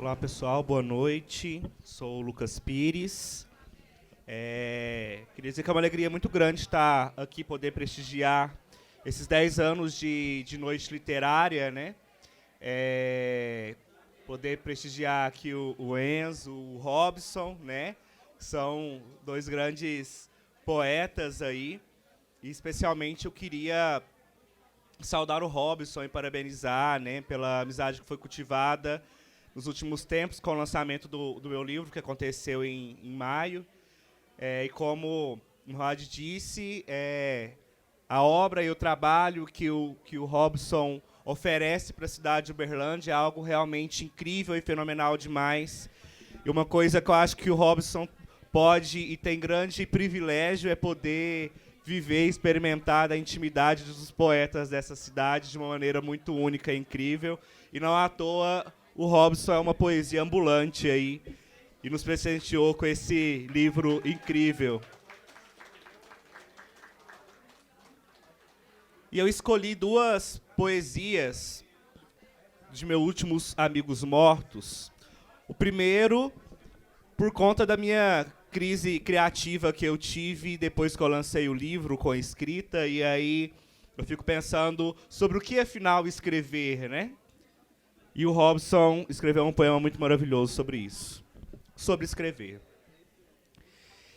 Olá pessoal, boa noite. Sou o Lucas Pires. Queria dizer que é uma alegria muito grande estar aqui, poder prestigiar esses 10 anos de noite literária, né? Poder prestigiar aqui o Enzo, o Robson, né? São dois grandes poetas aí. E especialmente eu queria saudar o Robson e parabenizar, né, pela amizade que foi cultivada nos últimos tempos com o lançamento do meu livro, que aconteceu em maio. E como o Rod disse, a obra e o trabalho que o Robson oferece para a cidade de Uberlândia é algo realmente incrível e fenomenal demais. E uma coisa que eu acho que o Robson pode e tem grande privilégio é poder viver e experimentar da intimidade dos poetas dessa cidade de uma maneira muito única e incrível. E não à toa o Robson é uma poesia ambulante aí e nos presenteou com esse livro incrível. E eu escolhi duas poesias de meus últimos amigos mortos. O primeiro, por conta da minha crise criativa que eu tive depois que eu lancei o livro com a escrita, e aí eu fico pensando sobre o que afinal escrever, né? E o Robson escreveu um poema muito maravilhoso sobre isso. Sobre escrever.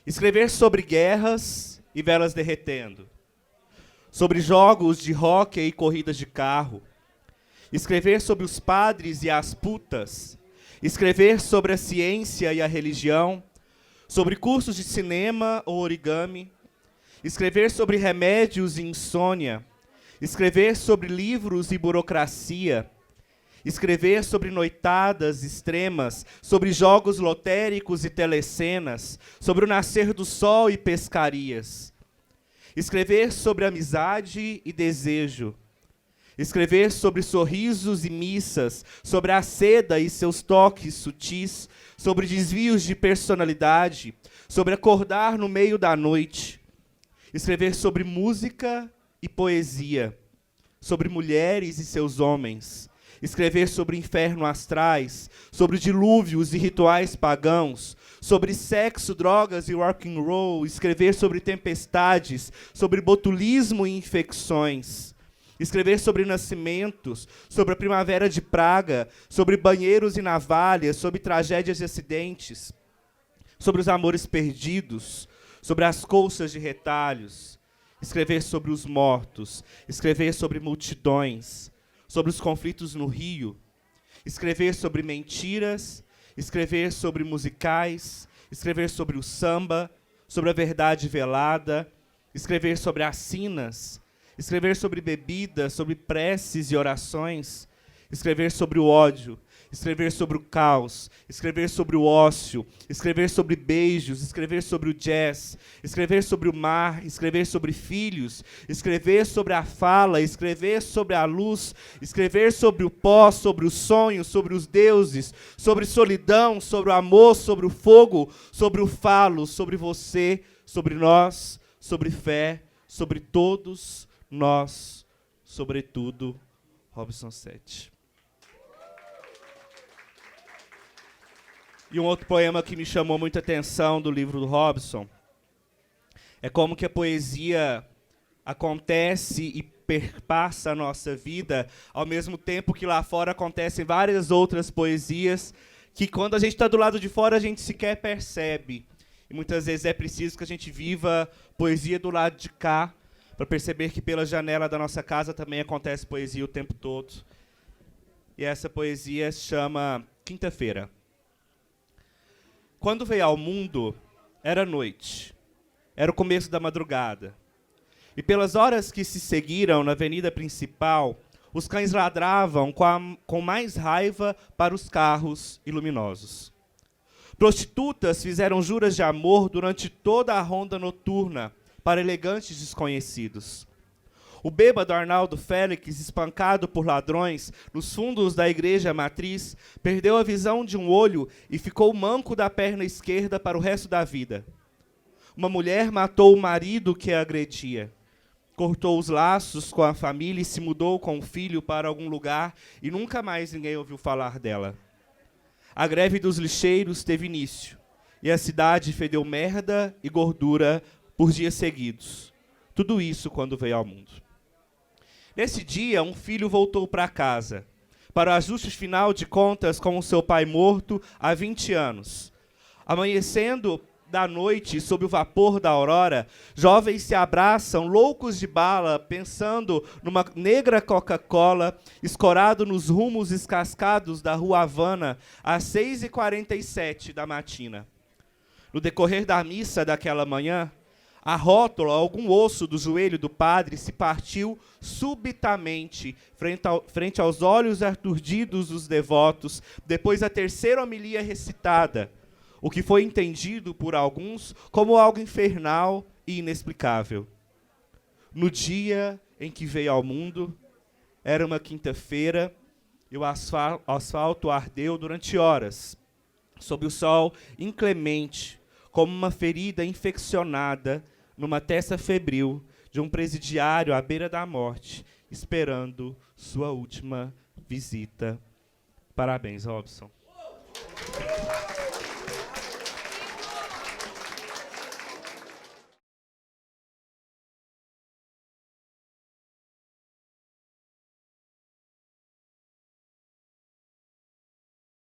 Escrever sobre guerras e velas derretendo. Sobre jogos de hóquei e corridas de carro. Escrever sobre os padres e as putas. Escrever sobre a ciência e a religião. Sobre cursos de cinema ou origami. Escrever sobre remédios e insônia. Escrever sobre livros e burocracia. Escrever sobre noitadas extremas, sobre jogos lotéricos e telecenas, sobre o nascer do sol e pescarias. Escrever sobre amizade e desejo. Escrever sobre sorrisos e missas, sobre a seda e seus toques sutis, sobre desvios de personalidade, sobre acordar no meio da noite. Escrever sobre música e poesia, sobre mulheres e seus homens. Escrever sobre inferno astrais, sobre dilúvios e rituais pagãos, sobre sexo, drogas e rock and roll, escrever sobre tempestades, sobre botulismo e infecções, escrever sobre nascimentos, sobre a primavera de Praga, sobre banheiros e navalhas, sobre tragédias e acidentes, sobre os amores perdidos, sobre as colchas de retalhos, escrever sobre os mortos, escrever sobre multidões, sobre os conflitos no Rio, escrever sobre mentiras, escrever sobre musicais, escrever sobre o samba, sobre a verdade velada, escrever sobre as sinas, escrever sobre bebida, sobre preces e orações, escrever sobre o ódio, escrever sobre o caos, escrever sobre o ócio, escrever sobre beijos, escrever sobre o jazz, escrever sobre o mar, escrever sobre filhos, escrever sobre a fala, escrever sobre a luz, escrever sobre o pó, sobre os sonhos, sobre os deuses, sobre solidão, sobre o amor, sobre o fogo, sobre o falo, sobre você, sobre nós, sobre fé, sobre todos nós, sobretudo, Robson 7. E um outro poema que me chamou muita atenção do livro do Robson é como que a poesia acontece e perpassa a nossa vida, ao mesmo tempo que lá fora acontecem várias outras poesias que, quando a gente está do lado de fora, a gente sequer percebe. E muitas vezes é preciso que a gente viva poesia do lado de cá, para perceber que pela janela da nossa casa também acontece poesia o tempo todo. E essa poesia se chama Quinta-feira. Quando veio ao mundo, era noite. Era o começo da madrugada. E pelas horas que se seguiram na avenida principal, os cães ladravam com mais raiva para os carros iluminosos. Prostitutas fizeram juras de amor durante toda a ronda noturna para elegantes desconhecidos. O bêbado Arnaldo Félix, espancado por ladrões nos fundos da igreja matriz, perdeu a visão de um olho e ficou manco da perna esquerda para o resto da vida. Uma mulher matou o marido que a agredia. Cortou os laços com a família e se mudou com o filho para algum lugar e nunca mais ninguém ouviu falar dela. A greve dos lixeiros teve início, e a cidade fedeu merda e gordura por dias seguidos. Tudo isso quando veio ao mundo. Nesse dia, um filho voltou para casa, para o ajuste final de contas com o seu pai morto há 20 anos. Amanhecendo da noite, sob o vapor da aurora, jovens se abraçam, loucos de bala, pensando numa negra Coca-Cola, escorado nos rumos escascados da Rua Havana, às 6h47 da matina. No decorrer da missa daquela manhã, a rótula, algum osso do joelho do padre, se partiu subitamente frente aos olhos aturdidos dos devotos, depois da terceira homilia recitada, o que foi entendido por alguns como algo infernal e inexplicável. No dia em que veio ao mundo, era uma quinta-feira, e o asfalto ardeu durante horas, sob o sol inclemente, como uma ferida infeccionada numa testa febril de um presidiário à beira da morte, esperando sua última visita. Parabéns, Robson.